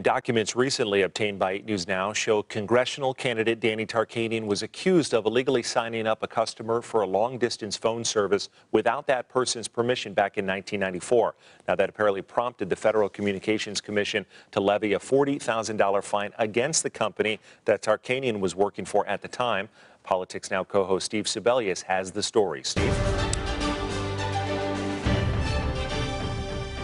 Documents recently obtained by 8 News Now show congressional candidate Danny Tarkanian was accused of illegally signing up a customer for a long-distance phone service without that person's permission back in 1994. Now, that apparently prompted the Federal Communications Commission to levy a $40,000 fine against the company that Tarkanian was working for at the time. Politics Now co-host Steve Sebelius has the story. Steve?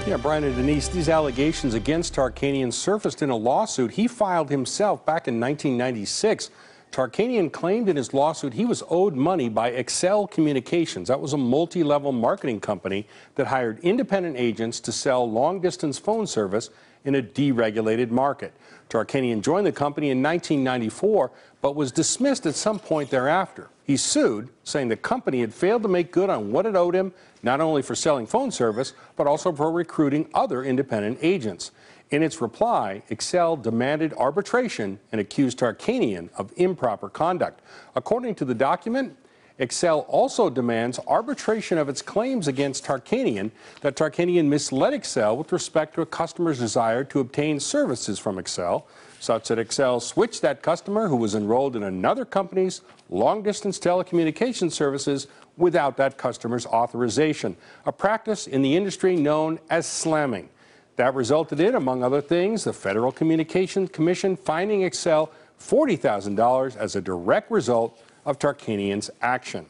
Yeah, Brian and Denise, these allegations against Tarkanian surfaced in a lawsuit he filed himself back in 1996. Tarkanian claimed in his lawsuit he was owed money by Excel Communications. That was a multi-level marketing company that hired independent agents to sell long-distance phone service in a deregulated market. Tarkanian joined the company in 1994, but was dismissed at some point thereafter. He sued, saying the company had failed to make good on what it owed him, not only for selling phone service, but also for recruiting other independent agents. In its reply, Excel demanded arbitration and accused Tarkanian of improper conduct. According to the document, Excel also demands arbitration of its claims against Tarkanian that Tarkanian misled Excel with respect to a customer's desire to obtain services from Excel, such that Excel switched that customer who was enrolled in another company's long-distance telecommunications services without that customer's authorization, a practice in the industry known as slamming. That resulted in, among other things, the Federal Communications Commission fining Excel $40,000 as a direct result of Tarkanian's action.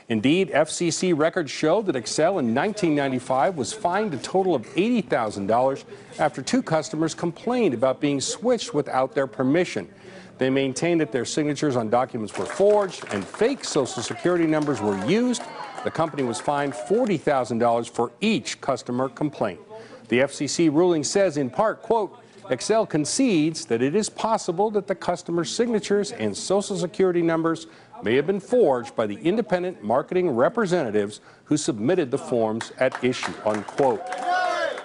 Indeed, FCC records show that Excel in 1995 was fined a total of $80,000 after two customers complained about being switched without their permission. They maintained that their signatures on documents were forged and fake Social Security numbers were used. The company was fined $40,000 for each customer complaint. The FCC ruling says, in part, quote, Excel concedes that it is possible that the customer's signatures and Social Security numbers may have been forged by the independent marketing representatives who submitted the forms at issue, unquote.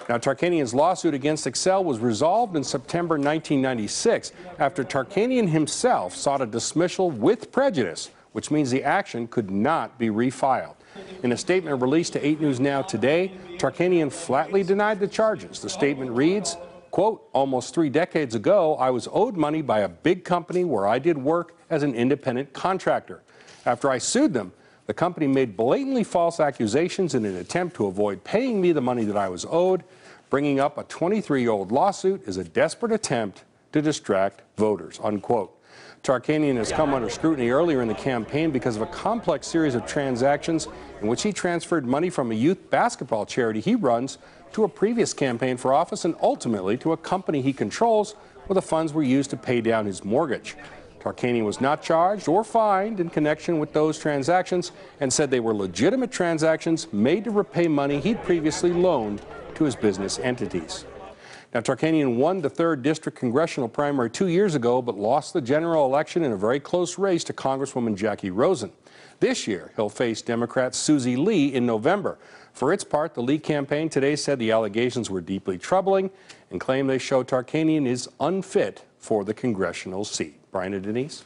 Now, Tarkanian's lawsuit against Excel was resolved in September 1996 after Tarkanian himself sought a dismissal with prejudice, which means the action could not be refiled. In a statement released to 8 News Now today, Tarkanian flatly denied the charges. The statement reads, quote, almost 3 decades ago, I was owed money by a big company where I did work as an independent contractor. After I sued them, the company made blatantly false accusations in an attempt to avoid paying me the money that I was owed. Bringing up a 23-year-old lawsuit is a desperate attempt to distract voters, unquote. Tarkanian has come under scrutiny earlier in the campaign because of a complex series of transactions in which he transferred money from a youth basketball charity he runs to a previous campaign for office and ultimately to a company he controls, where the funds were used to pay down his mortgage. Tarkanian was not charged or fined in connection with those transactions and said they were legitimate transactions made to repay money he'd previously loaned to his business entities. Now, Tarkanian won the 3rd District congressional primary 2 years ago, but lost the general election in a very close race to Congresswoman Jackie Rosen. This year, he'll face Democrat Susie Lee in November. For its part, the Lee campaign today said the allegations were deeply troubling and claimed they show Tarkanian is unfit for the congressional seat. Brian and Denise?